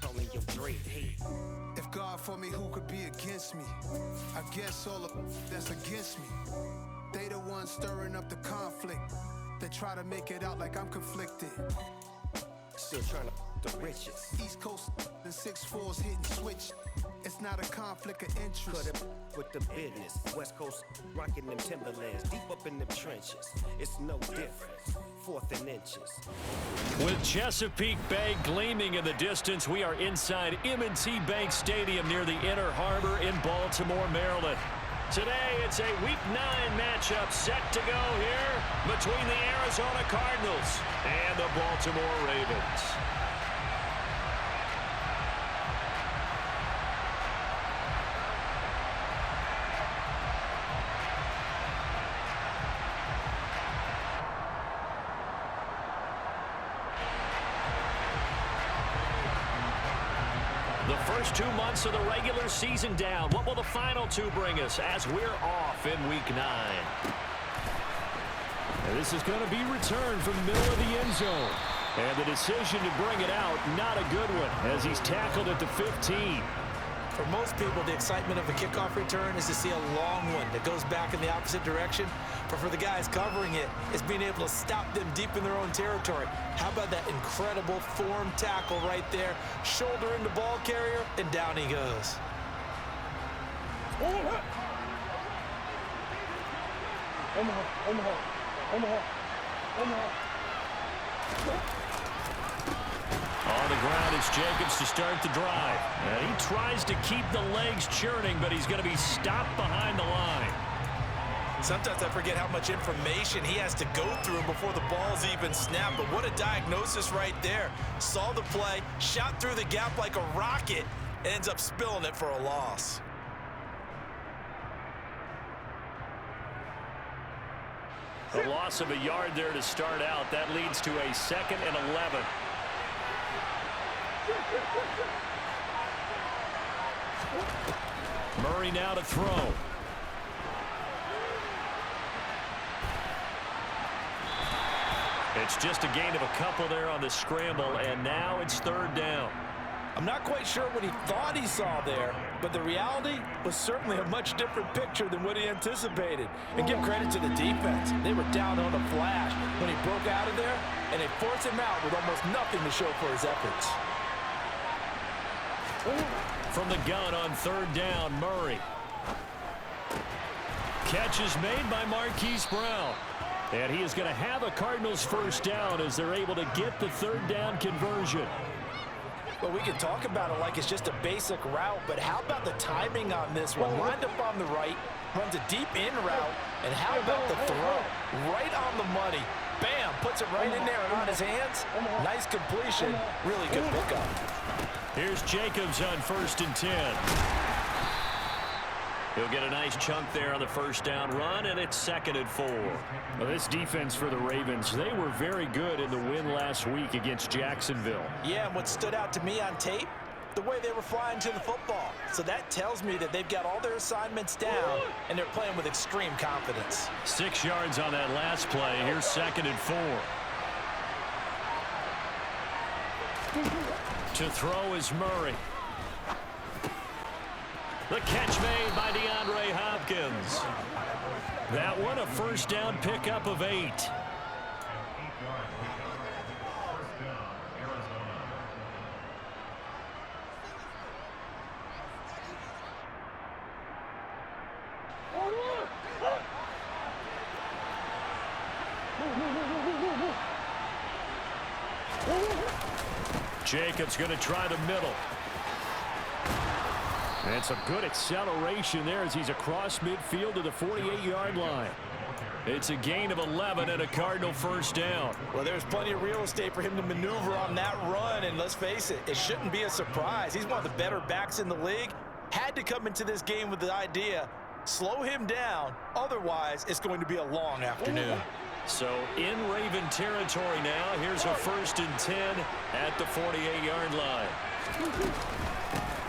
controlling your dread heat. If God for me, who could be against me? I guess all of that's against me. They the ones stirring up the conflict. They try to make it out like I'm conflicted. Still trying to the riches. East Coast and 6'4s hitting switch. It's not a conflict of interest. Cut it with the business. West Coast rocking them Timberlands, deep up in them trenches. It's no difference. 4th and inches. With Chesapeake Bay gleaming in the distance, we are inside M&T Bank Stadium near the Inner Harbor in Baltimore, Maryland. Today, it's a Week 9 matchup set to go here between the Arizona Cardinals and the Baltimore Ravens. The first 2 months of the regular season down. What will the final 2 bring us as we're off in Week 9? And this is going to be returned from the middle of the end zone. And the decision to bring it out, not a good one, as he's tackled at the 15. For most people, the excitement of the kickoff return is to see a long one that goes back in the opposite direction. But for the guys covering it, it's being able to stop them deep in their own territory. How about that incredible form tackle right there? Shoulder into ball carrier, and down he goes. On the ground, it's Jacobs to start the drive. And he tries to keep the legs churning, but he's going to be stopped behind the line. Sometimes I forget how much information he has to go through before the ball's even snapped. But what a diagnosis right there. Saw the play, shot through the gap like a rocket, and ends up spilling it for a loss. A loss of a yard there to start out. That leads to a 2nd and 11. Murray now to throw. It's just a gain of a couple there on the scramble, and now it's 3rd down. I'm not quite sure what he thought he saw there, but the reality was certainly a much different picture than what he anticipated. And give credit to the defense. They were down on a flash when he broke out of there, and they forced him out with almost nothing to show for his efforts. From the gun on 3rd down, Murray. Catch is made by Marquise Brown. And he is going to have a Cardinals 1st down as they're able to get the 3rd down conversion. Well, we can talk about it like it's just a basic route, but how about the timing on this one? Lined up on the right, runs a deep in route, and how about the throw? Right on the money. Bam, puts it right in there and on his hands. Nice completion, really good pickup. Here's Jacobs on 1st and 10. He'll get a nice chunk there on the 1st down run, and it's 2nd and 4. Well, this defense for the Ravens, they were very good in the win last week against Jacksonville. Yeah, and what stood out to me on tape, the way they were flying to the football. So that tells me that they've got all their assignments down, and they're playing with extreme confidence. 6 yards on that last play. Here's 2nd and 4. To throw is Murray. The catch made by DeAndre Hopkins. That one a 1st down pickup of 8. Jacobs going to try the middle. And some good acceleration there as he's across midfield to the 48-yard line. It's a gain of 11 and a Cardinal 1st down. Well, there's plenty of real estate for him to maneuver on that run, and let's face it, it shouldn't be a surprise. He's one of the better backs in the league. Had to come into this game with the idea, slow him down, otherwise it's going to be a long afternoon. So in Raven territory now, here's a 1st and 10 at the 48-yard line.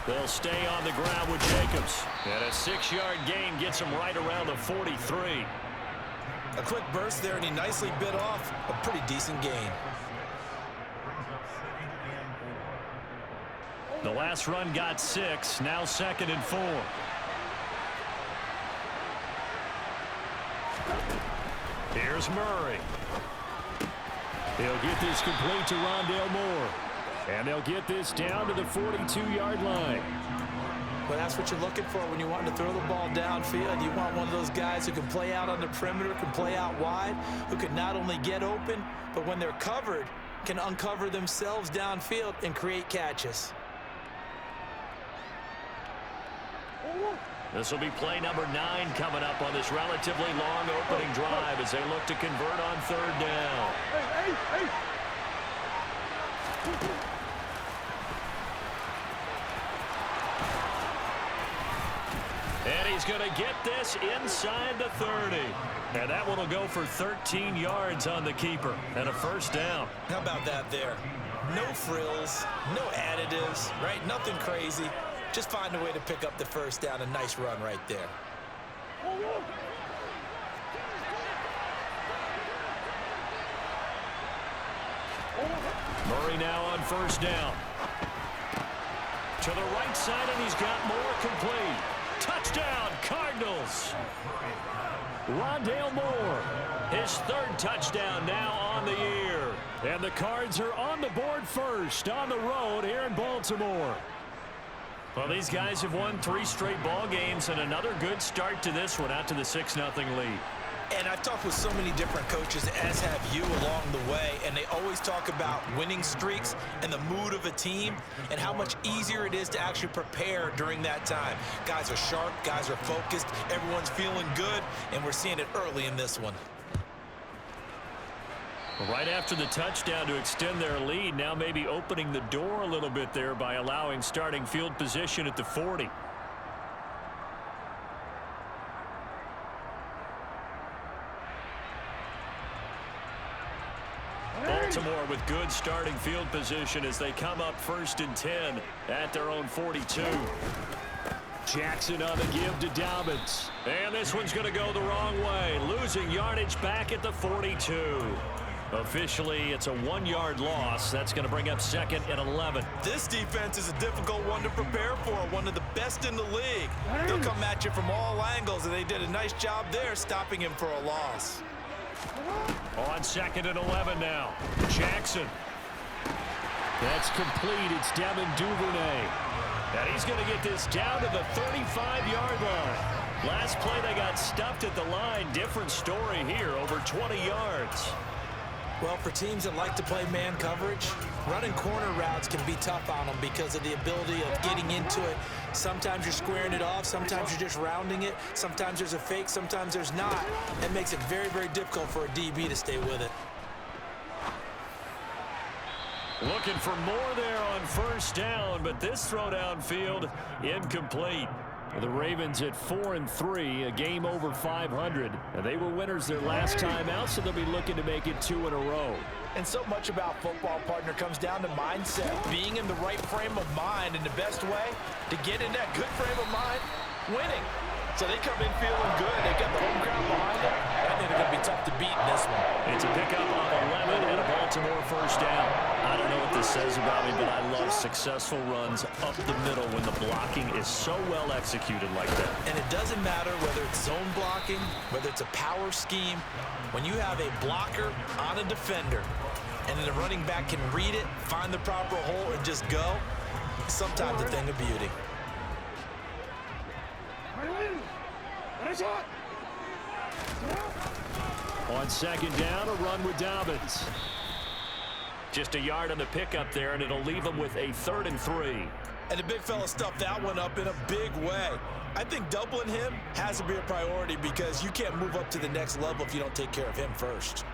They'll stay on the ground with Jacobs. And a 6-yard gain gets him right around the 43. A quick burst there, and he nicely bit off a pretty decent gain. The last run got 6, now 2nd and 4. Here's Murray. He'll get this complete to Rondale Moore. And they'll get this down to the 42-yard line. Well, that's what you're looking for when you want to throw the ball downfield. You want one of those guys who can play out on the perimeter, can play out wide, who can not only get open, but when they're covered, can uncover themselves downfield and create catches. This will be play number 9 coming up on this relatively long opening drive as they look to convert on 3rd down. And he's going to get this inside the 30. And that one will go for 13 yards on the keeper and a 1st down. How about that there? No frills, no additives, right? Nothing crazy. Just find a way to pick up the 1st down. A nice run right there. Murray now on 1st down. To the right side, and he's got more complete. Touchdown, Cardinals. Rondale Moore, his 3rd touchdown now on the year. And the Cards are on the board first on the road here in Baltimore. Well, these guys have won 3 straight ball games and another good start to this one out to the 6-0 lead. And I've talked with so many different coaches, as have you, along the way, and they always talk about winning streaks and the mood of a team and how much easier it is to actually prepare during that time. Guys are sharp, guys are focused, everyone's feeling good, and we're seeing it early in this one. Right after the touchdown to extend their lead, now maybe opening the door a little bit there by allowing starting field position at the 40. Baltimore with good starting field position as they come up 1st and 10 at their own 42. Jackson on the give to Dobbins. And this one's going to go the wrong way, losing yardage back at the 42. Officially, it's a 1-yard loss. That's going to bring up 2nd and 11. This defense is a difficult one to prepare for, one of the best in the league. They'll come at you from all angles, and they did a nice job there stopping him for a loss. On 2nd and 11 now. Jackson. That's complete. It's Devin Duvernay. And he's going to get this down to the 35-yard line. Last play, they got stuffed at the line. Different story here, over 20 yards. Well, for teams that like to play man coverage, running corner routes can be tough on them because of the ability of getting into it. Sometimes you're squaring it off. Sometimes you're just rounding it. Sometimes there's a fake. Sometimes there's not. It makes it very, very difficult for a DB to stay with it. Looking for more there on 1st down, but this throw downfield incomplete. The Ravens at 4-3, a game over 500. And they were winners their last time out, so they'll be looking to make it 2 in a row. And so much about football, partner, comes down to mindset. Being in the right frame of mind, and the best way to get in that good frame of mind, winning. So they come in feeling good. They got the home crowd behind them. I think they're going to be tough to beat in this one. It's a pickup on 11 and a Baltimore 1st down. I don't know what this says about me, but I love successful runs up the middle when the blocking is so well executed like that. And it doesn't matter whether it's zone blocking, whether it's a power scheme. When you have a blocker on a defender, and then the running back can read it, find the proper hole, and just go, sometimes a thing of beauty. On 2nd down, a run with Dobbins. Just a yard on the pickup there, and it'll leave them with a 3rd and 3. And the big fella stuffed that one up in a big way. I think doubling him has to be a priority because you can't move up to the next level if you don't take care of him first.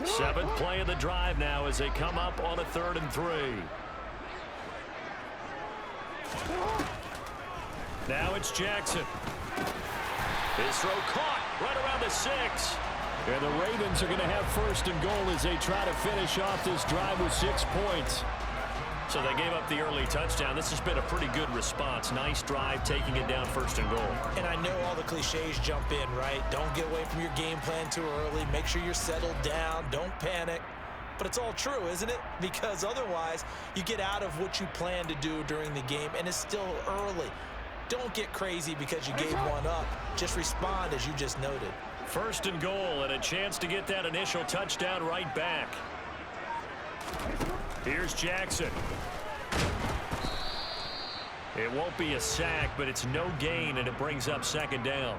7th play of the drive now as they come up on a 3rd and 3. Now it's Jackson. His throw caught right around the 6. And the Ravens are going to have 1st and goal as they try to finish off this drive with 6 points. So they gave up the early touchdown. This has been a pretty good response. Nice drive, taking it down 1st and goal. And I know all the cliches jump in, right? Don't get away from your game plan too early. Make sure you're settled down. Don't panic. But it's all true, isn't it? Because otherwise, you get out of what you plan to do during the game, and it's still early. Don't get crazy because you gave one up. Just respond as you just noted. First and goal, and a chance to get that initial touchdown right back. Here's Jackson. It won't be a sack, but it's no gain, and it brings up second down.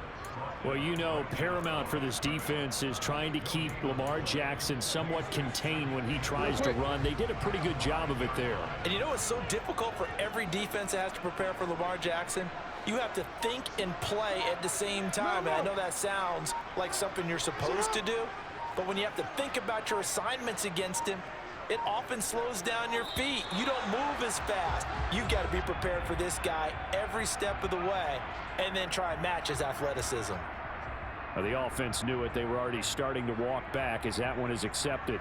Well, you know, paramount for this defense is trying to keep Lamar Jackson somewhat contained when he tries to run. They did a pretty good job of it there. And you know it's so difficult for every defense that has to prepare for Lamar Jackson? You have to think and play at the same time. And I know that sounds like something you're supposed to do, but when you have to think about your assignments against him, it often slows down your feet. You don't move as fast. You've got to be prepared for this guy every step of the way and then try and match his athleticism. Well, the offense knew it. They were already starting to walk back as that one is accepted.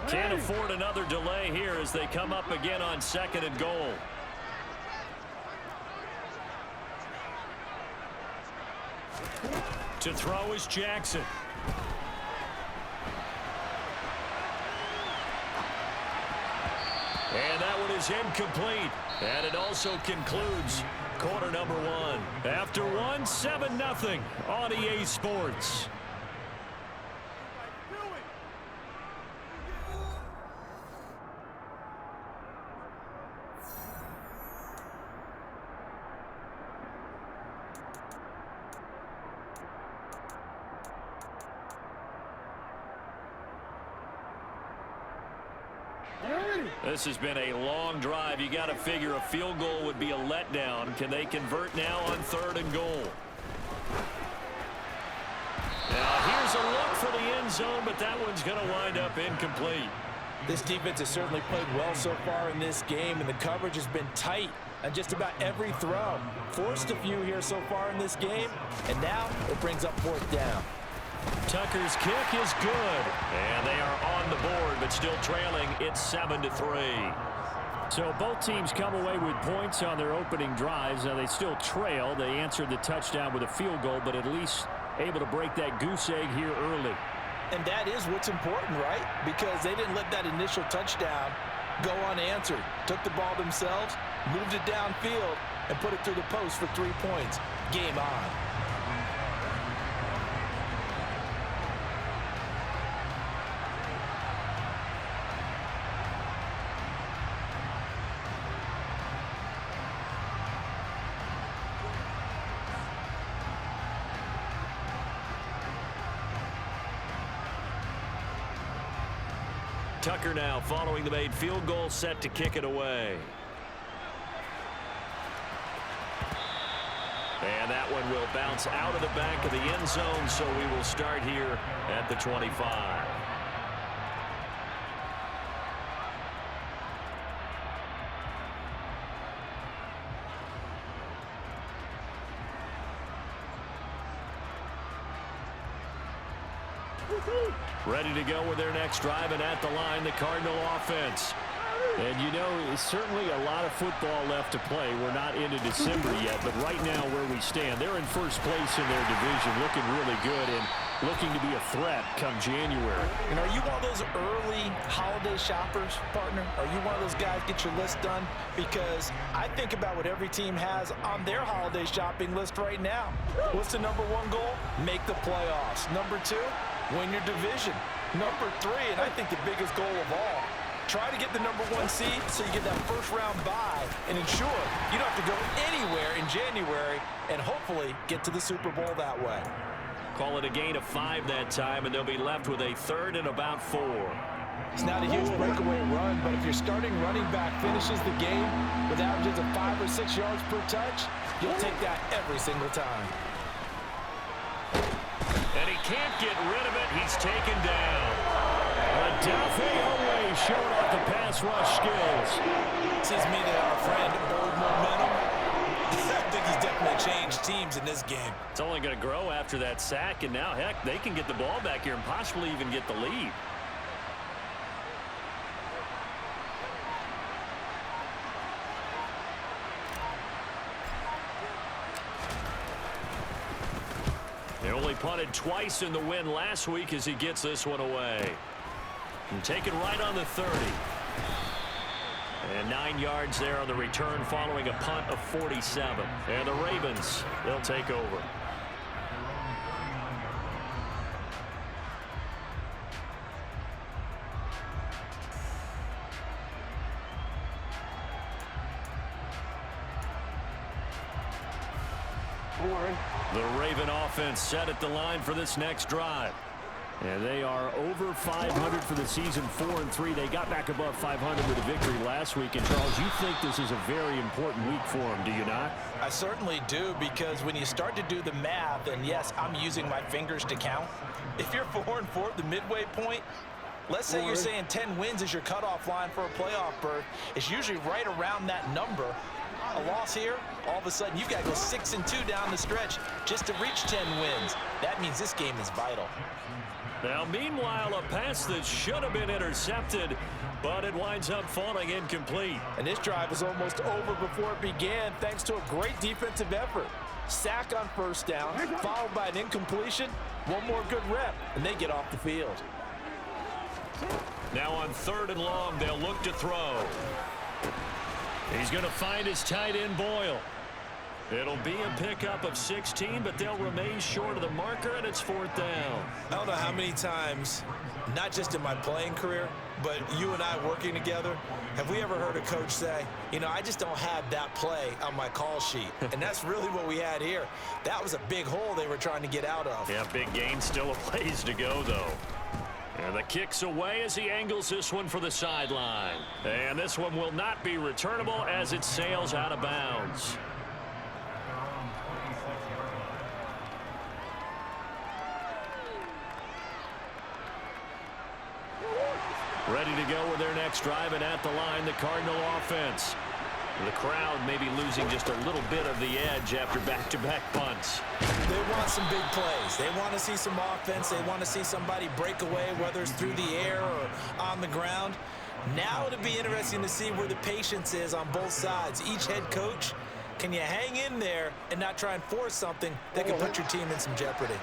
Can't afford another delay here as they come up again on second and goal. To throw is Jackson. And that one is incomplete. And it also concludes quarter number one. After one, 7-0 on EA Sports. This has been a long drive. You got to figure a field goal would be a letdown. Can they convert now on third and goal? Now here's a look for the end zone, but that one's going to wind up incomplete. This defense has certainly played well so far in this game, and the coverage has been tight on just about every throw. Forced a few here so far in this game, and now it brings up fourth down. Tucker's kick is good, and they are on the board, but still trailing. It's 7-3. So both teams come away with points on their opening drives. Now they still trail. They answered the touchdown with a field goal, but at least able to break that goose egg here early. And that is what's important, right? Because they didn't let that initial touchdown go unanswered. Took the ball themselves, moved it downfield, and put it through the post for 3 points. Game on. Tucker now following the made field goal, set to kick it away. And that one will bounce out of the back of the end zone, so we will start here at the 25. Ready to go with their next drive, and at the line, the Cardinal offense. And you know, it's certainly a lot of football left to play. We're not into December yet, but right now where we stand, they're in first place in their division, looking really good and looking to be a threat come January. And are you one of those early holiday shoppers, partner? Are you one of those guys get your list done? Because I think about what every team has on their holiday shopping list right now. What's the number one goal? Make the playoffs. Number two, win your division. Number three, and I think the biggest goal of all, try to get the number one seed so you get that first round bye and ensure you don't have to go anywhere in January and hopefully get to the Super Bowl that way. Call it a gain of 5 that time, and they'll be left with a third and about 4. It's not a huge breakaway run, but if your starting running back finishes the game with averages of 5 or 6 yards per touch, you'll take that every single time. And he can't get rid of it. He's taken down. Adafe always showing off the pass rush skills. Seems to me that our friend old momentum. I think he's definitely changed teams in this game. It's only going to grow after that sack, and now, heck, they can get the ball back here and possibly even get the lead. They only punted twice in the win last week as he gets this one away. And take it right on the 30. And 9 yards there on the return following a punt of 47. And the Ravens, they'll take over. The Raven offense set at the line for this next drive. And they are over 500 for the season, 4-3. They got back above 500 with a victory last week. And, Charles, you think this is a very important week for them, do you not? I certainly do, because when you start to do the math, and yes, I'm using my fingers to count. If you're 4-4 at the midway point, let's say you're saying 10 wins is your cutoff line for a playoff berth. It's usually right around that number. A loss here, all of a sudden you've got to go 6-2 down the stretch just to reach 10 wins. That means this game is vital. Now, meanwhile, a pass that should have been intercepted, but it winds up falling incomplete. And this drive was almost over before it began, thanks to a great defensive effort. Sack on first down, followed by an incompletion. One more good rep, and they get off the field. Now on 3rd and long, they'll look to throw. He's going to find his tight end, Boyle. It'll be a pickup of 16, but they'll remain short of the marker, and it's 4th down. I don't know how many times, not just in my playing career, but you and I working together, have we ever heard a coach say, you know, I just don't have that play on my call sheet. And that's really what we had here. That was a big hole they were trying to get out of. Yeah, big gain, still a ways to go, though. And the kick's away as he angles this one for the sideline. And this one will not be returnable as it sails out of bounds. Ready to go with their next drive, and at the line, the Cardinal offense. The crowd may be losing just a little bit of the edge after back-to-back punts. They want some big plays. They want to see some offense. They want to see somebody break away, whether it's through the air or on the ground. Now it'll be interesting to see where the patience is on both sides. Each head coach, can you hang in there and not try and force something that can put your team in some jeopardy?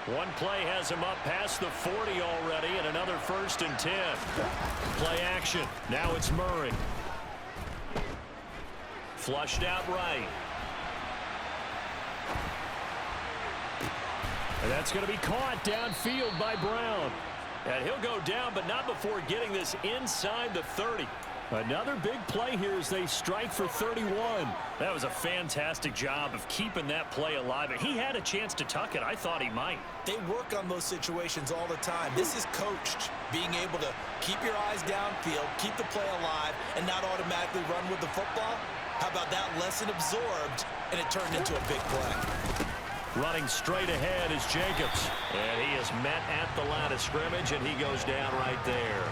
One play has him up past the 40 already, and another 1st and 10. Play action. Now it's Murray. Flushed out right. And that's going to be caught downfield by Brown. And he'll go down, but not before getting this inside the 30. Another big play here as they strike for 31. That was a fantastic job of keeping that play alive. And he had a chance to tuck it. I thought he might. They work on those situations all the time. This is coached, being able to keep your eyes downfield, keep the play alive, and not automatically run with the football. How about that lesson absorbed, and it turned into a big play. Running straight ahead is Jacobs. And he is met at the line of scrimmage, and he goes down right there.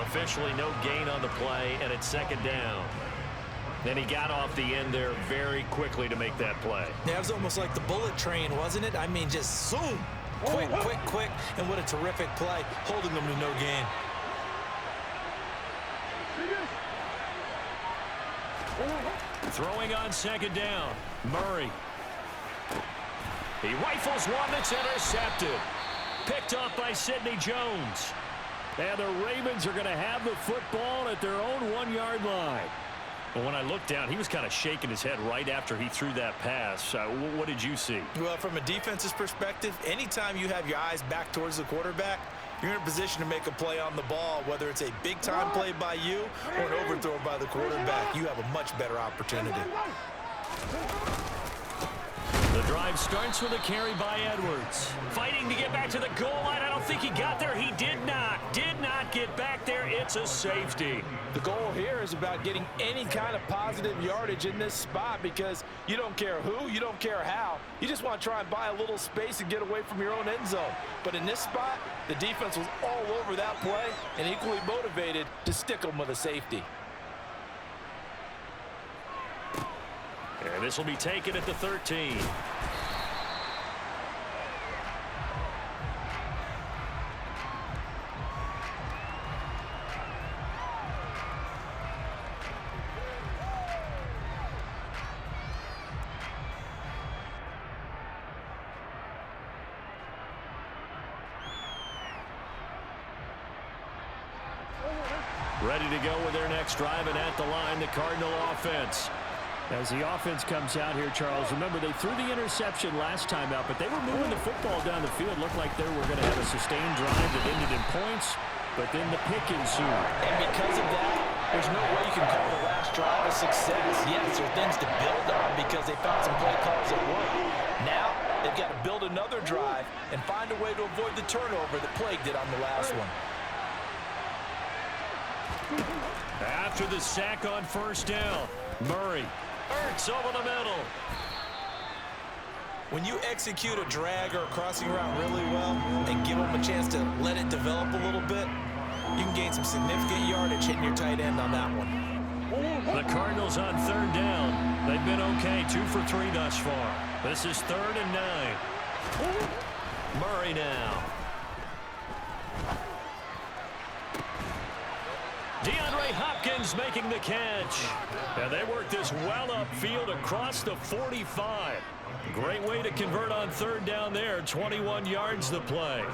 Officially no gain on the play, and it's 2nd down. Then he got off the end there very quickly to make that play. Yeah, it was almost like the bullet train, wasn't it? I mean, just zoom. Quick, quick, quick. And what a terrific play, holding them to no gain. Throwing on 2nd down, Murray. He rifles one that's intercepted. Picked off by Sidney Jones. And the Ravens are going to have the football at their own 1-yard line. But when I looked down, he was kind of shaking his head right after he threw that pass. What did you see? Well, from a defense's perspective, anytime you have your eyes back towards the quarterback, you're in a position to make a play on the ball, whether it's a big-time play by you or an overthrow by the quarterback. You have a much better opportunity. The drive starts with a carry by Edwards. Fighting to get back to the goal line. I don't think he got there. He did not get back there. It's a safety. The goal here is about getting any kind of positive yardage in this spot, because you don't care who, you don't care how. You just want to try and buy a little space and get away from your own end zone. But in this spot, the defense was all over that play and equally motivated to stick them with a safety. And this will be taken at the 13. Ready to go with their next drive, and at the line, the Cardinal offense. As the offense comes out here, Charles, remember they threw the interception last time out, but they were moving the football down the field. Looked like they were going to have a sustained drive that ended in points, but then the pick ensued. And because of that, there's no way you can call the last drive a success. Yes, there are things to build on because they found some play calls that work. Now, they've got to build another drive and find a way to avoid the turnover that plagued it on the last one. After the sack on first down, Murray. Ertz over the middle. When you execute a drag or a crossing route really well and give them a chance to let it develop a little bit, you can gain some significant yardage hitting your tight end on that one. The Cardinals on third down. They've been okay, 2 for 3 thus far. This is 3rd and 9. Murray now. DeAndre Hopkins making the catch. And they work this well upfield across the 45. Great way to convert on third down there. 21 yards the play.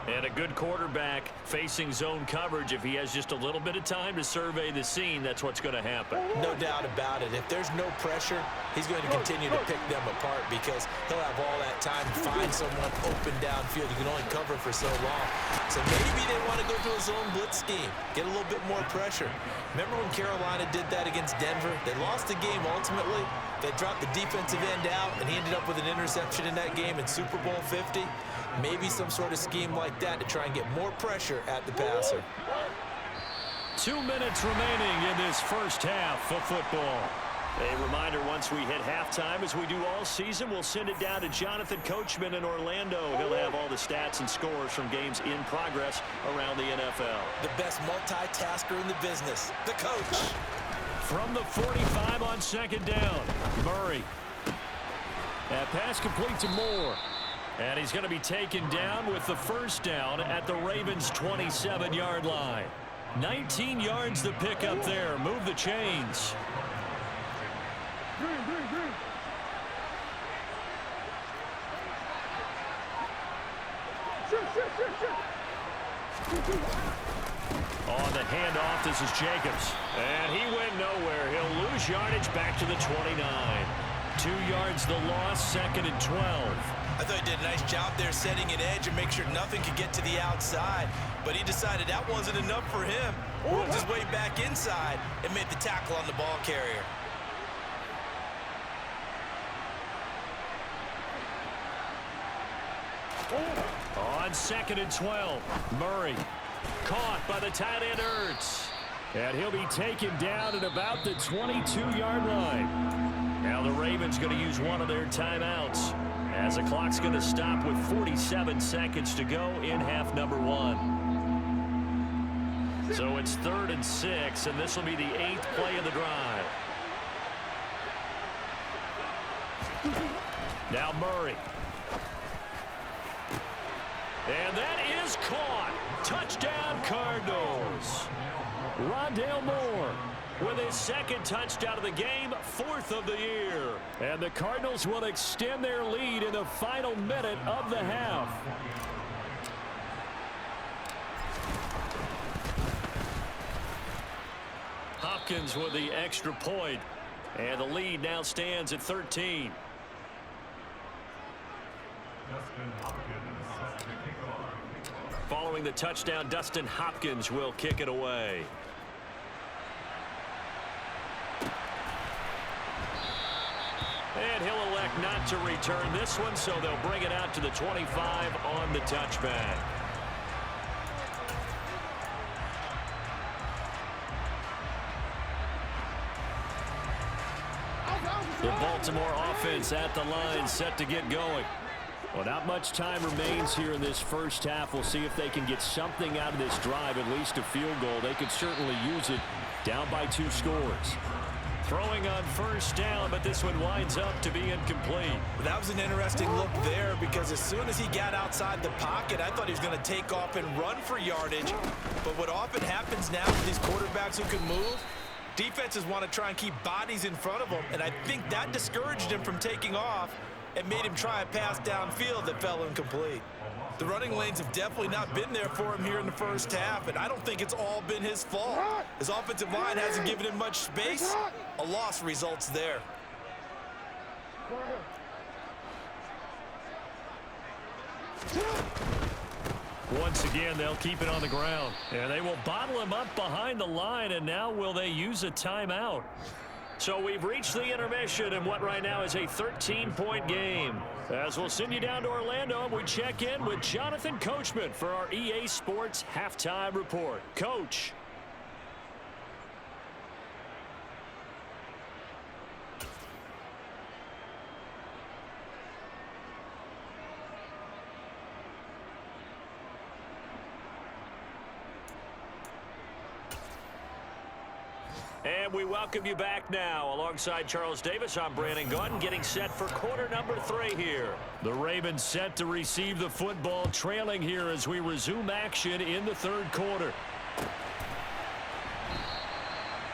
And a good quarterback facing zone coverage. If he has just a little bit of time to survey the scene, that's what's going to happen. No doubt about it. If there's no pressure, he's going to continue to pick them apart because he'll have all that time to find someone open downfield. You can only cover for so long. So maybe they want to go to a zone blitz scheme, get a little bit more pressure. Remember when Carolina did that against Denver? They lost the game ultimately. They dropped the defensive end out, and he ended up with an interception in that game in Super Bowl 50. Maybe some sort of scheme like that to try and get more pressure at the passer. 2 minutes remaining in this first half of football. A reminder, once we hit halftime, as we do all season, we'll send it down to Jonathan Coachman in Orlando. He'll have all the stats and scores from games in progress around the NFL. The best multitasker in the business, the coach. From the 45 on second down, Murray. That pass complete to Moore. And he's going to be taken down with the first down at the Ravens' 27-yard line. 19 yards to pick up there. Move the chains. On the handoff, this is Jacobs. And he went nowhere. He'll lose yardage back to the 29. 2 yards the loss, 2nd and 12. I thought he did a nice job there setting an edge and make sure nothing could get to the outside. But he decided that wasn't enough for him. Worked his way back inside and made the tackle on the ball carrier. On 2nd and 12, Murray caught by the tight end Ertz. And he'll be taken down at about the 22-yard line. Now the Ravens going to use one of their timeouts, as the clock's going to stop with 47 seconds to go in half number 1. So it's 3rd and 6, and this will be the 8th play of the drive. Now Murray. And that is caught. Touchdown Cardinals. Rondale Moore with his 2nd touchdown of the game, 4th of the year. And the Cardinals will extend their lead in the final minute of the half. Hopkins with the extra point. And the lead now stands at 13. Following the touchdown, Dustin Hopkins will kick it away. And he'll elect not to return this one, so they'll bring it out to the 25 on the touchback. The Baltimore offense at the line, set to get going. Well, not much time remains here in this first half. We'll see if they can get something out of this drive, at least a field goal. They could certainly use it, down by 2 scores. Throwing on first down, but this one winds up to be incomplete. That was an interesting look there because as soon as he got outside the pocket, I thought he was going to take off and run for yardage. But what often happens now with these quarterbacks who can move, defenses want to try and keep bodies in front of them, and I think that discouraged him from taking off and made him try a pass downfield that fell incomplete. The running lanes have definitely not been there for him here in the first half, and I don't think it's all been his fault. His offensive line hasn't given him much space. A loss results there. Once again, they'll keep it on the ground. And they will bottle him up behind the line, and now will they use a timeout? So we've reached the intermission in what right now is a 13-point game. As we'll send you down to Orlando, we check in with Jonathan Coachman for our EA Sports Halftime Report. Coach. And we welcome you back now. Alongside Charles Davis, I'm Brandon Gunn, getting set for quarter number 3 here. The Ravens set to receive the football, trailing here as we resume action in the third quarter.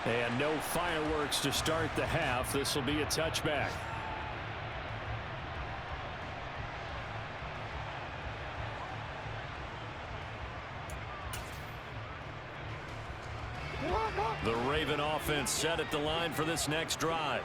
And no fireworks to start the half. This will be a touchback. The Raven offense set at the line for this next drive.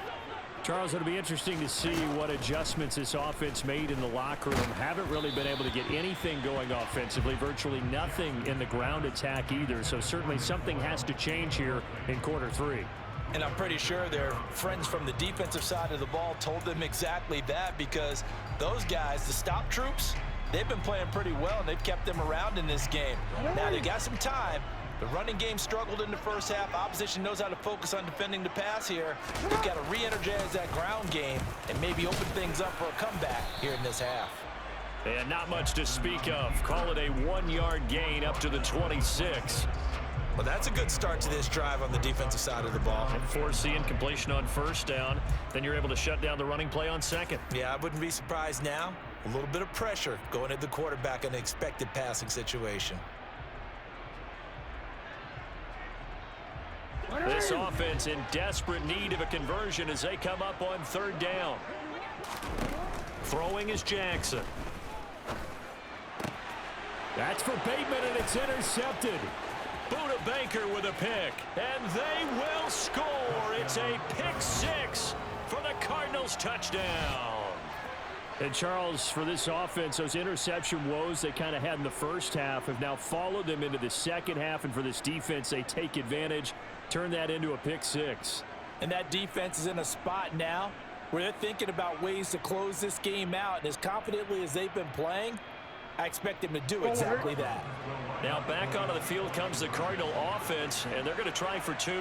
Charles, it'll be interesting to see what adjustments this offense made in the locker room. Haven't really been able to get anything going offensively, virtually nothing in the ground attack either. So certainly something has to change here in quarter 3. And I'm pretty sure their friends from the defensive side of the ball told them exactly that, because those guys, the stop troops, they've been playing pretty well, and they've kept them around in this game. Now they've got some time. The running game struggled in the first half. Opposition knows how to focus on defending the pass here. They've got to re-energize that ground game and maybe open things up for a comeback here in this half. And not much to speak of. Call it a 1-yard gain up to the 26. Well, that's a good start to this drive on the defensive side of the ball. And force the incompletion on first down. Then you're able to shut down the running play on second. Yeah, I wouldn't be surprised now. A little bit of pressure going at the quarterback in an expected passing situation. This offense in desperate need of a conversion as they come up on third down. Throwing is Jackson. That's for Bateman, and it's intercepted. Buda Baker with a pick, and they will score. It's a pick 6 for the Cardinals touchdown. And Charles, for this offense, those interception woes they kind of had in the first half have now followed them into the second half, and for this defense, they take advantage, turn that into a pick 6. And that defense is in a spot now where they're thinking about ways to close this game out, and as confidently as they've been playing, I expect them to do exactly that. Now back onto the field comes the Cardinal offense, and they're going to try for 2.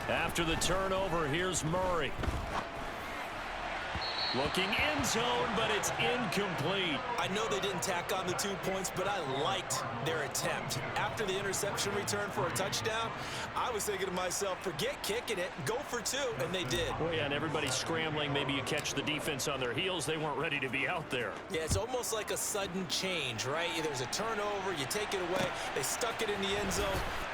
After the turnover, here's Murray. Looking end zone, but it's incomplete. I know they didn't tack on the 2 points, but I liked their attempt. After the interception return for a touchdown, I was thinking to myself, forget kicking it, go for 2, and they did. Well, yeah, and everybody's scrambling. Maybe you catch the defense on their heels. They weren't ready to be out there. Yeah, it's almost like a sudden change, right? There's a turnover, you take it away, they stuck it in the end zone,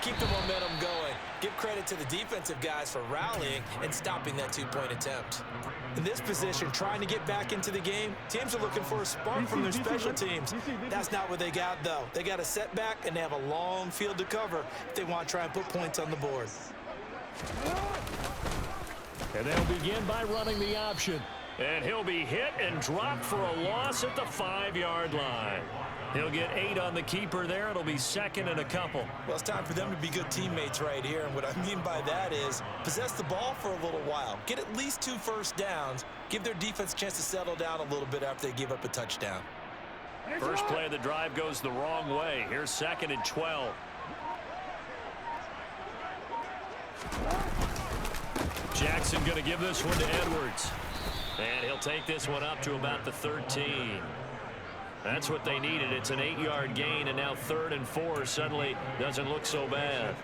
keep the momentum going. Give credit to the defensive guys for rallying and stopping that 2-point attempt. In this position, trying to get back into the game, teams are looking for a spark from their special teams. That's not what they got, though. They got a setback, and they have a long field to cover if they want to try and put points on the board. And they'll begin by running the option. And he'll be hit and dropped for a loss at the 5-yard line. He'll get 8 on the keeper there. It'll be second and a couple. Well, it's time for them to be good teammates right here. And what I mean by that is possess the ball for a little while. Get at least 2 first downs. Give their defense a chance to settle down a little bit after they give up a touchdown. First play of the drive goes the wrong way. Here's second and 12. Jackson going to give this one to Edwards. And he'll take this one up to about the 13. That's what they needed. It's an 8-yard gain, and now 3rd and 4 suddenly doesn't look so bad.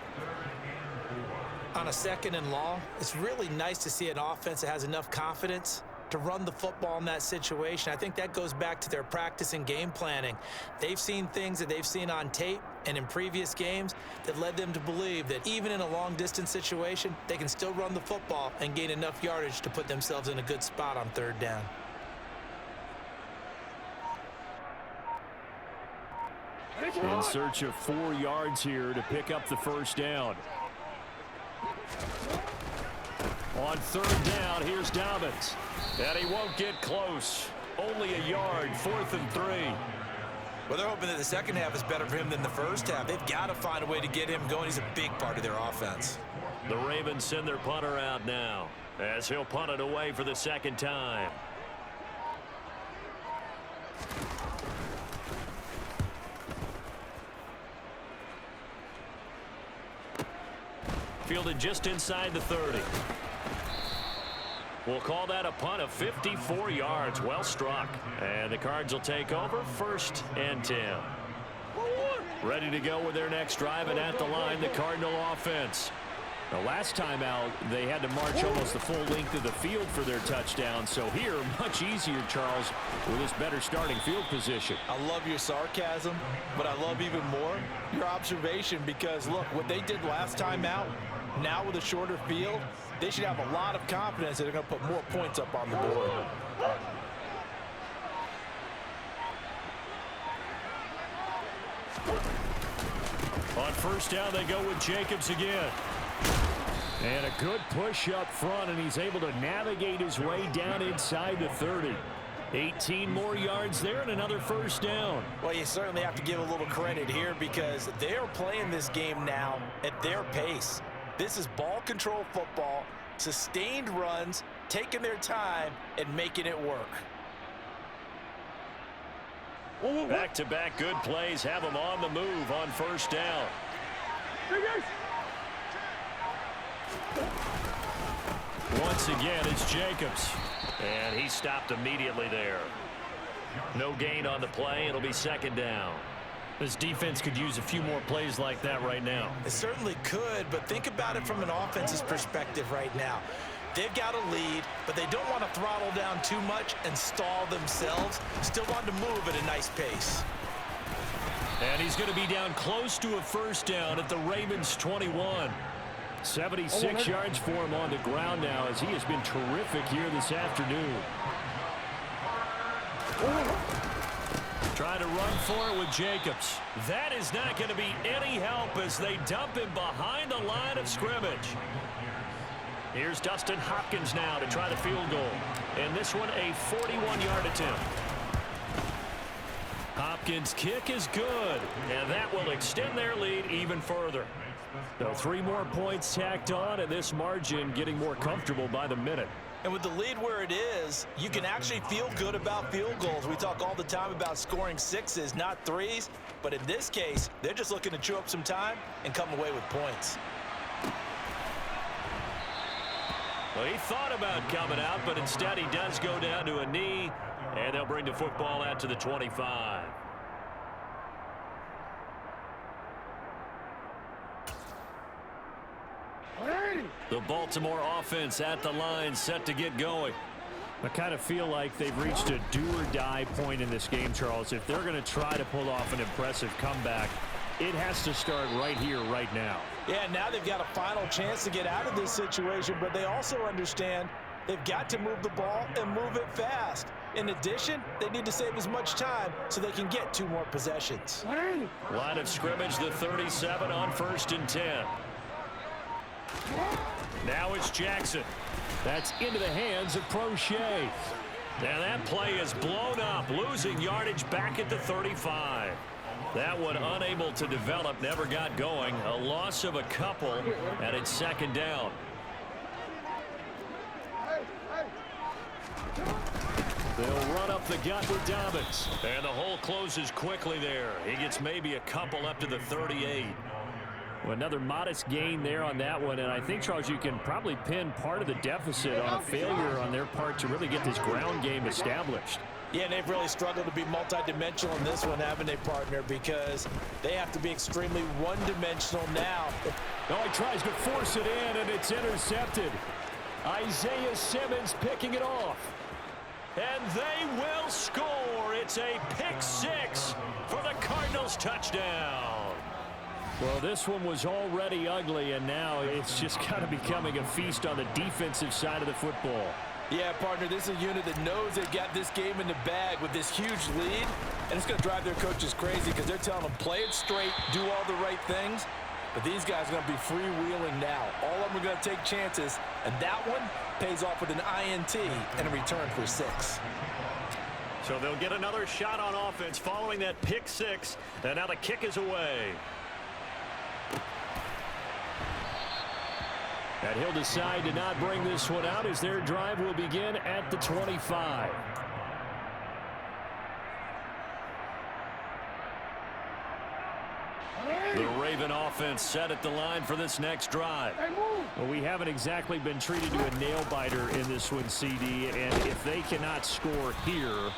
On a 2nd and long, it's really nice to see an offense that has enough confidence to run the football in that situation. I think that goes back to their practice and game planning. They've seen things that they've seen on tape and in previous games that led them to believe that even in a long-distance situation, they can still run the football and gain enough yardage to put themselves in a good spot on third down. In search of 4 yards here to pick up the first down. On third down, here's Dobbins. And he won't get close. Only a yard, 4th and 3. Well, they're hoping that the second half is better for him than the first half. They've got to find a way to get him going. He's a big part of their offense. The Ravens send their punter out now as he'll punt it away for the second time. Fielded just inside the 30. We'll call that a punt of 54 yards. Well struck. And the Cards will take over 1st and 10. Ready to go with their next drive, and at the line, the Cardinal offense. The last time out, they had to march almost the full length of the field for their touchdown. So here, much easier, Charles, with this better starting field position. I love your sarcasm, but I love even more your observation, because, look, what they did last time out, now with a shorter field, they should have a lot of confidence that they're going to put more points up on the board. On first down, they go with Jacobs again. And a good push up front, and he's able to navigate his way down inside the 30. 18 more yards there and another first down. Well, you certainly have to give a little credit here, because they're playing this game now at their pace. This is ball control football, sustained runs, taking their time and making it work. Back-to-back good plays have them on the move on first down. Once again, it's Jacobs. And he stopped immediately there. No gain on the play. It'll be second down. This defense could use a few more plays like that right now. It certainly could, but think about it from an offense's perspective right now. They've got a lead, but they don't want to throttle down too much and stall themselves. Still want to move at a nice pace. And he's going to be down close to a first down at the Ravens 21. 76 yards for him on the ground now, as he has been terrific here this afternoon. Trying to run for it with Jacobs. That is not going to be any help as they dump him behind the line of scrimmage. Here's Dustin Hopkins now to try the field goal. And this one a 41-yard attempt. Hopkins' kick is good, and that will extend their lead even further. So 3 more points tacked on, and this margin getting more comfortable by the minute. And with the lead where it is, you can actually feel good about field goals. We talk all the time about scoring 6s, not 3s. But in this case, they're just looking to chew up some time and come away with points. Well, he thought about coming out, but instead he does go down to a knee, and they'll bring the football out to the 25. The Baltimore offense at the line, set to get going. I kind of feel like they've reached a do-or-die point in this game, Charles. If they're going to try to pull off an impressive comeback, it has to start right here, right now. Yeah, now they've got a final chance to get out of this situation, but they also understand they've got to move the ball and move it fast. In addition, they need to save as much time so they can get 2 more possessions. Line of scrimmage, the 37 on 1st and 10. Now it's Jackson. That's into the hands of Prochet. And that play is blown up, losing yardage back at the 35. That one unable to develop, never got going. A loss of a couple, and it's second down. They'll run up the gut with Dobbins. And the hole closes quickly there. He gets maybe a couple up to the 38. Well, another modest gain there on that one, and I think, Charles, you can probably pin part of the deficit on a failure on their part to really get this ground game established. Yeah, and they've really struggled to be multidimensional in this one, haven't they, partner? Because they have to be extremely one-dimensional now. Oh, he tries to force it in, and it's intercepted. Isaiah Simmons picking it off. And they will score. It's a pick six for the Cardinals touchdown. Well, this one was already ugly, and now it's just kind of becoming a feast on the defensive side of the football. Yeah, partner, this is a unit that knows they've got this game in the bag with this huge lead, and it's going to drive their coaches crazy because they're telling them play it straight, do all the right things. But these guys are going to be freewheeling now. All of them are going to take chances, and that one pays off with an INT and a return for 6. So they'll get another shot on offense following that pick six, and now the kick is away. And he'll decide to not bring this one out as their drive will begin at the 25. The Raven offense set at the line for this next drive. Well, we haven't exactly been treated to a nail-biter in this one, CD, and if they cannot score here,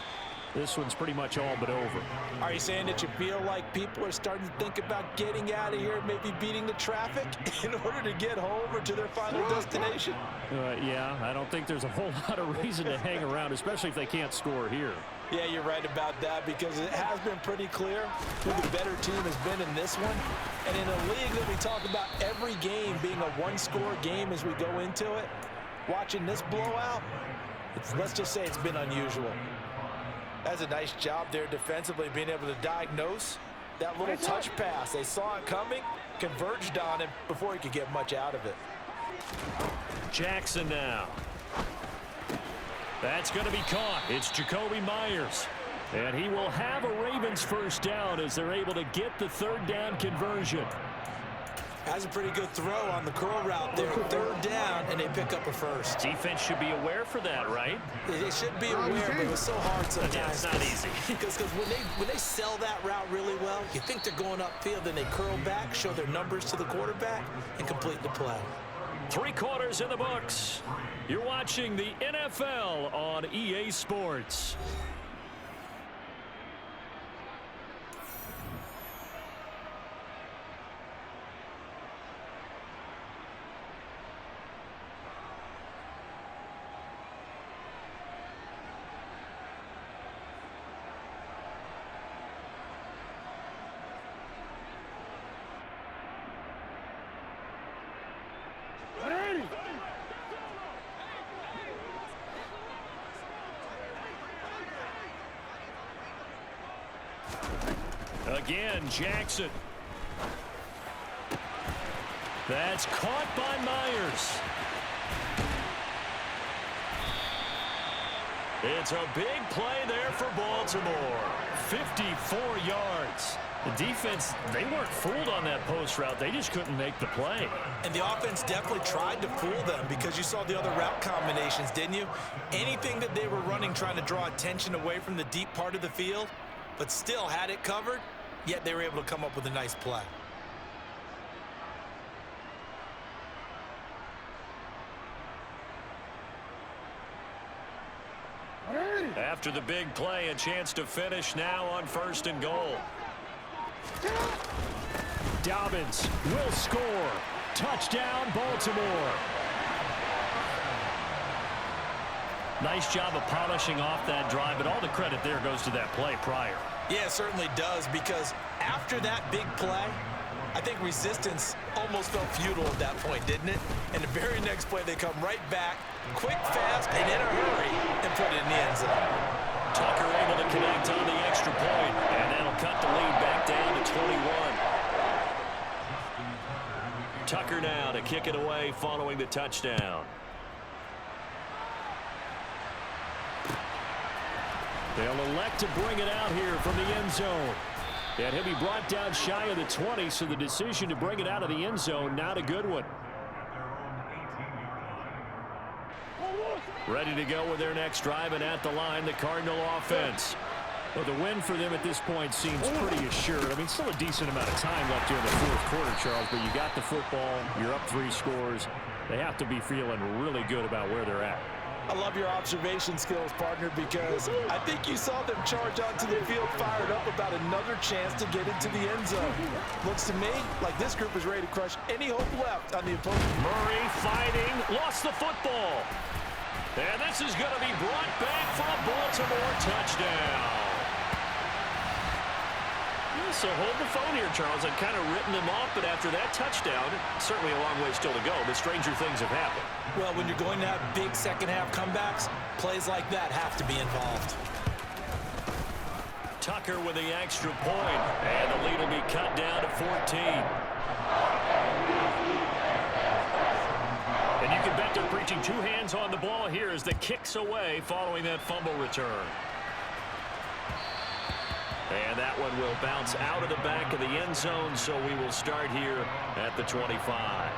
this one's pretty much all but over. Are you saying that you feel like people are starting to think about getting out of here, maybe beating the traffic in order to get home or to their final destination? Yeah, I don't think there's a whole lot of reason to hang around, especially if they can't score here. Yeah, you're right about that because it has been pretty clear who the better team has been in this one. And in a league that we talk about every game being a one-score game as we go into it, watching this blowout, let's just say it's been unusual. That's a nice job there defensively, being able to diagnose that little touch pass. They saw it coming, converged on him before he could get much out of it. Jackson now. That's going to be caught. It's Jacoby Myers. And he will have a Ravens first down as they're able to get the third down conversion. That's a pretty good throw on the curl route there. Third down, and they pick up a first. Defense should be aware for that, right? They should be aware, but it was so hard sometimes. Yeah, it's not easy. Because when they sell that route really well, you think they're going upfield, then they curl back, show their numbers to the quarterback, and complete the play. 3 quarters in the books. You're watching the NFL on EA Sports. Again, Jackson. That's caught by Myers. It's a big play there for Baltimore. 54 yards. The defense, they weren't fooled on that post route. They just couldn't make the play. And the offense definitely tried to fool them because you saw the other route combinations, didn't you? Anything that they were running trying to draw attention away from the deep part of the field, but still had it covered, yet they were able to come up with a nice play. After the big play, a chance to finish now on 1st and goal. Dobbins will score. Touchdown, Baltimore. Nice job of polishing off that drive, but all the credit there goes to that play prior. Yeah, it certainly does, because after that big play, I think resistance almost felt futile at that point, didn't it? And the very next play, they come right back, quick, fast, and in a hurry, and put it in the end zone. Tucker able to connect on the extra point, and that'll cut the lead back down to 21. Tucker now to kick it away following the touchdown. They'll elect to bring it out here from the end zone. And he'll be brought down shy of the 20, so the decision to bring it out of the end zone, not a good one. Ready to go with their next drive, and at the line, the Cardinal offense. Well, the win for them at this point seems pretty assured. I mean, still a decent amount of time left here in the 4th quarter, Charles, but you got the football, you're up 3 scores. They have to be feeling really good about where they're at. I love your observation skills, partner, because I think you saw them charge onto the field fired up about another chance to get into the end zone. Looks to me like this group is ready to crush any hope left on the opponent. Murray fighting, lost the football. And this is going to be brought back for a Baltimore touchdown. So hold the phone here, Charles. I'd kind of written them off, but after that touchdown, certainly a long way still to go, but stranger things have happened. Well, when you're going to have big second-half comebacks, plays like that have to be involved. Tucker with the extra point, and the lead will be cut down to 14. And you can bet they're preaching two hands on the ball here as the kick's away following that fumble return. And that one will bounce out of the back of the end zone, so we will start here at the 25.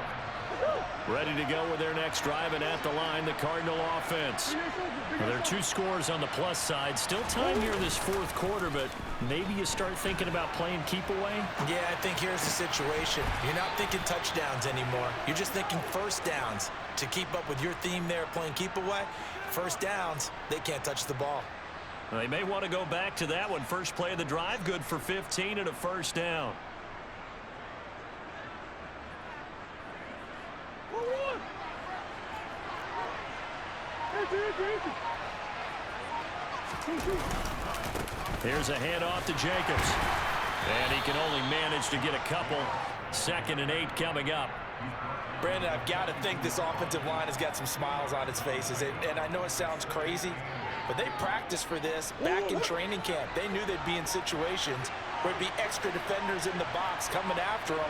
Ready to go with their next drive, and at the line, the Cardinal offense. Well, there are two scores on the plus side. Still time here in this fourth quarter, but maybe you start thinking about playing keep away? Yeah, I think here's the situation. You're not thinking touchdowns anymore. You're just thinking first downs. To keep up with your theme there, playing keep away, first downs, they can't touch the ball. They may want to go back to that one. First play of the drive, good for 15 and a first down. Here's a handoff to Jacobs. And he can only manage to get a couple. 2nd and 8 coming up. Brandon, I've got to think this offensive line has got some smiles on its faces. And I know it sounds crazy, but they practiced for this back in training camp. They knew they'd be in situations where it'd be extra defenders in the box coming after them,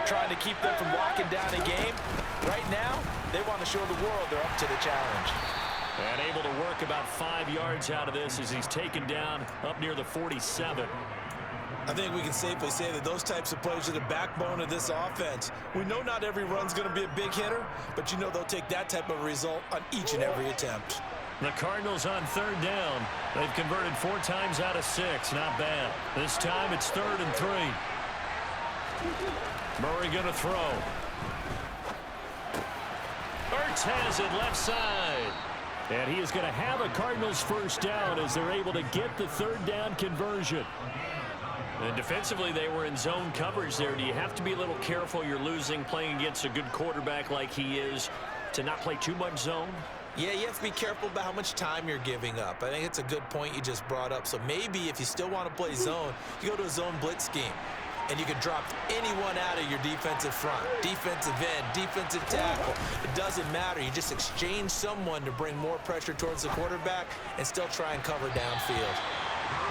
trying to keep them from locking down a game. Right now, they want to show the world they're up to the challenge. And able to work about 5 yards out of this as he's taken down up near the 47. I think we can safely say that those types of plays are the backbone of this offense. We know not every run's going to be a big hitter, but you know they'll take that type of result on each and every attempt. The Cardinals on 3rd down. They've converted 4 times out of 6. Not bad. This time it's 3rd and 3. Murray going to throw. Ertz has it left side. And he is going to have a Cardinals first down as they're able to get the 3rd down conversion. And defensively, they were in zone coverage there. Do you have to be a little careful? You're losing, playing against a good quarterback like he is, to not play too much zone? Yeah, you have to be careful about how much time you're giving up. I think it's a good point you just brought up. So maybe if you still want to play zone, you go to a zone blitz scheme. And you can drop anyone out of your defensive front, defensive end, defensive tackle. It doesn't matter. You just exchange someone to bring more pressure towards the quarterback and still try and cover downfield.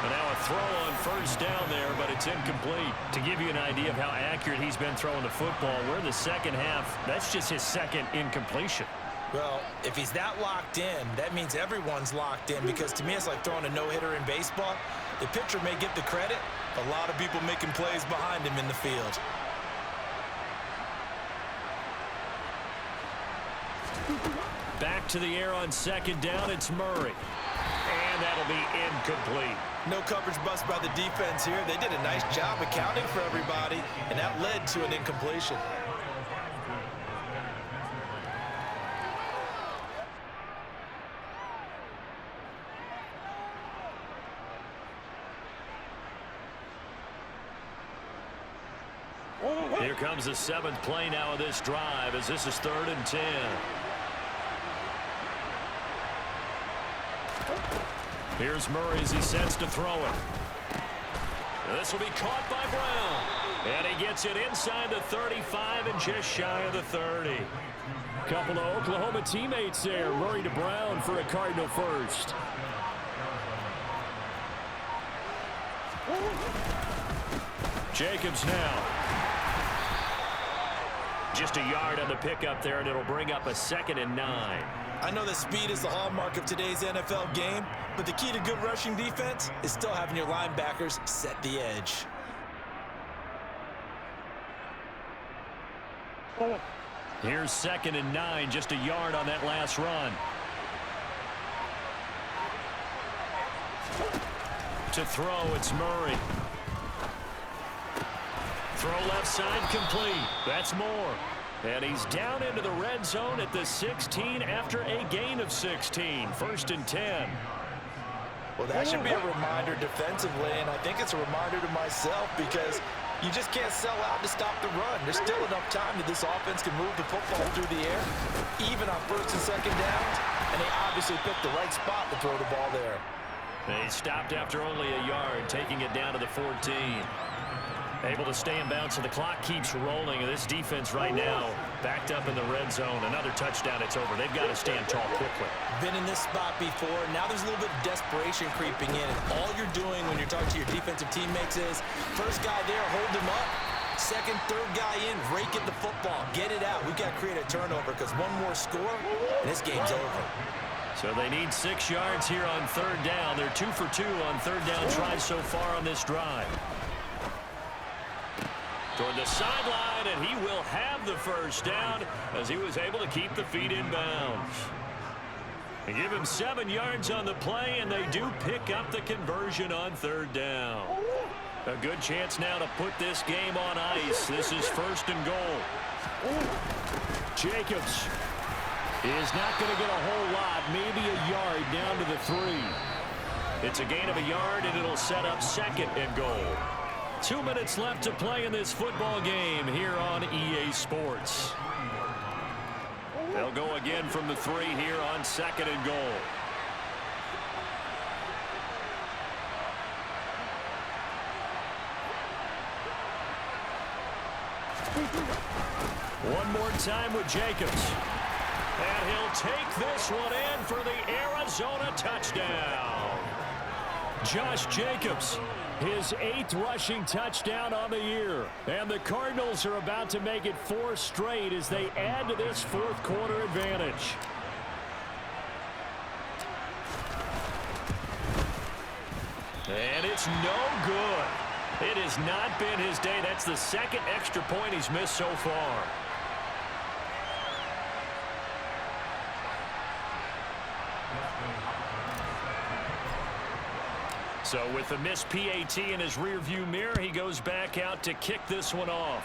And now a throw on first down there, but it's incomplete. To give you an idea of how accurate he's been throwing the football, we're in the second half. That's just his 2nd incompletion. Well, if he's that locked in, that means everyone's locked in, because to me it's like throwing a no-hitter in baseball. The pitcher may get the credit, a lot of people making plays behind him in the field. Back to the air on 2nd down, it's Murray. And that'll be incomplete. No coverage bust by the defense here. They did a nice job accounting for everybody, and that led to an incompletion. Here comes the 7th play now of this drive as this is 3rd and 10. Here's Murray as he sets to throw it. This will be caught by Brown. And he gets it inside the 35 and just shy of the 30. Couple of Oklahoma teammates there. Murray to Brown for a Cardinal first. Jacobs now. Just a yard on the pickup there, and it'll bring up a 2nd and 9. I know that speed is the hallmark of today's NFL game, but the key to good rushing defense is still having your linebackers set the edge. Here's 2nd and 9, just a yard on that last run. To throw, it's Murray. Throw left side complete. That's Moore. And he's down into the red zone at the 16 after a gain of 16. 1st and 10. Well, that should be a reminder defensively, and I think it's a reminder to myself, because You just can't sell out to stop the run. There's still enough time that this offense can move the football through the air, even on first and second downs, and they obviously picked the right spot to throw the ball there. They stopped after only a yard, taking it down to the 14. Able to stay in bounds, so the clock keeps rolling. This defense right now backed up in the red zone. Another touchdown, it's over. They've got to stand tall quickly. Been in this spot before. Now there's a little bit of desperation creeping in. And all you're doing when you're talking to your defensive teammates is, first guy there, hold him up. Second, third guy in, rake at the football. Get it out. We've got to create a turnover because one more score, and this game's over. So they need 6 yards here on third down. They're 2 for 2 on third down tries so far on this drive. Toward the sideline, and he will have the first down as he was able to keep the feet in bounds. They give him 7 yards on the play, and they do pick up the conversion on third down. A good chance now to put this game on ice. This is first and goal. Jacobs is not going to get a whole lot, maybe a yard down to the 3. It's a gain of a yard, and it'll set up second and goal. 2 minutes left to play in this football game here on EA Sports. They'll go again from the 3 here on second and goal. One more time with Jacobs. And he'll take this one in for the Arizona touchdown. Josh Jacobs, his 8th rushing touchdown on the year. And the Cardinals are about to make it 4 straight as they add to this fourth quarter advantage. And it's no good. It has not been his day. That's the second extra point he's missed so far. So with the missed PAT in his rearview mirror, he goes back out to kick this one off.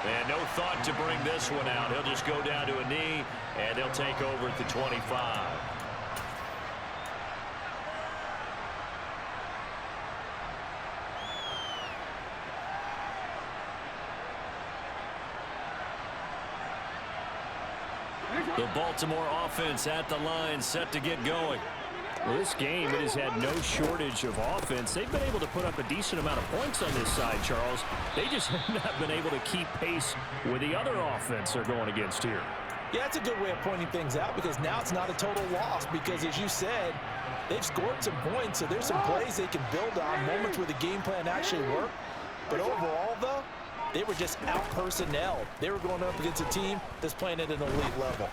And no thought to bring this one out. He'll just go down to a knee, and they'll take over at the 25. The Baltimore offense at the line, set to get going. Well, this game, it has had no shortage of offense. They've been able to put up a decent amount of points on this side, Charles. They just have not been able to keep pace with the other offense they're going against here. Yeah, that's a good way of pointing things out because now it's not a total loss because, as you said, they've scored some points, so there's some plays they can build on, moments where the game plan actually worked. But overall, though, they were just out-personnel. They were going up against a team that's playing at an elite level.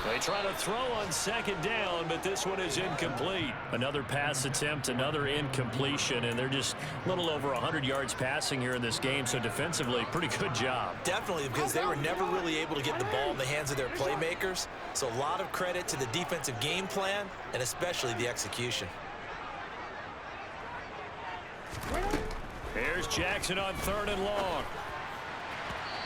They try to throw on second down, but this one is incomplete. Another pass attempt, another incompletion, and they're just a little over 100 yards passing here in this game, so defensively, pretty good job. Definitely, because they were never really able to get the ball in the hands of their playmakers, so a lot of credit to the defensive game plan and especially the execution. Here's Jackson on third and long.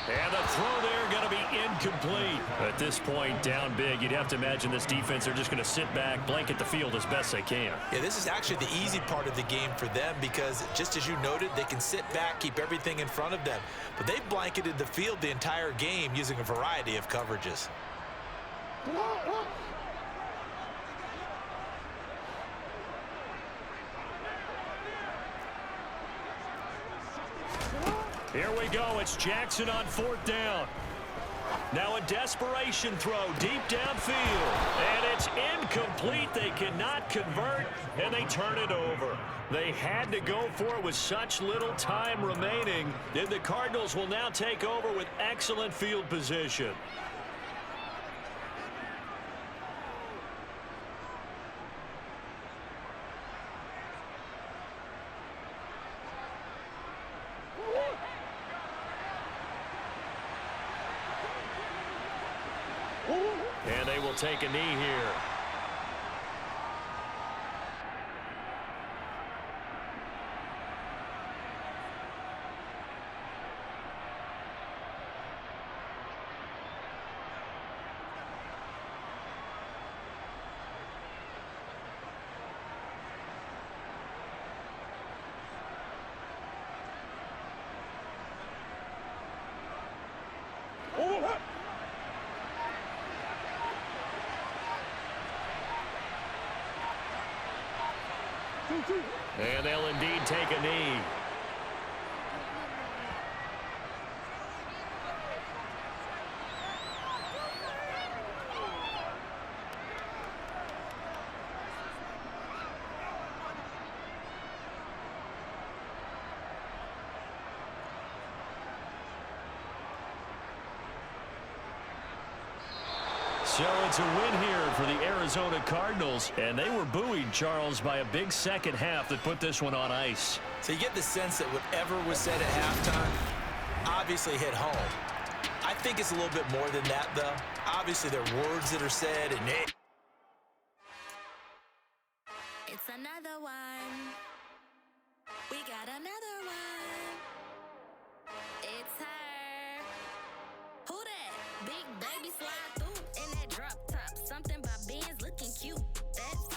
And the throw there going to be incomplete. At this point, down big, you'd have to imagine this defense are just going to sit back, blanket the field as best they can. Yeah, this is actually the easy part of the game for them because, just as you noted, they can sit back, keep everything in front of them. But they've blanketed the field the entire game using a variety of coverages. Here we go. It's Jackson on fourth down. Now a desperation throw deep downfield. And it's incomplete. They cannot convert, and they turn it over. They had to go for it with such little time remaining. And the Cardinals will now take over with excellent field position. And they will take a knee here. And they'll indeed take a knee. So it's a win here for the Arizona Cardinals, and they were buoyed, Charles, by a big second half that put this one on ice. So you get the sense that whatever was said at halftime obviously hit home. I think it's a little bit more than that, though. Obviously, there are words that are said, and it's another one. We got another one. It's her. Who that? Big baby slide through in that drop top. Something by Benz looking cute. That's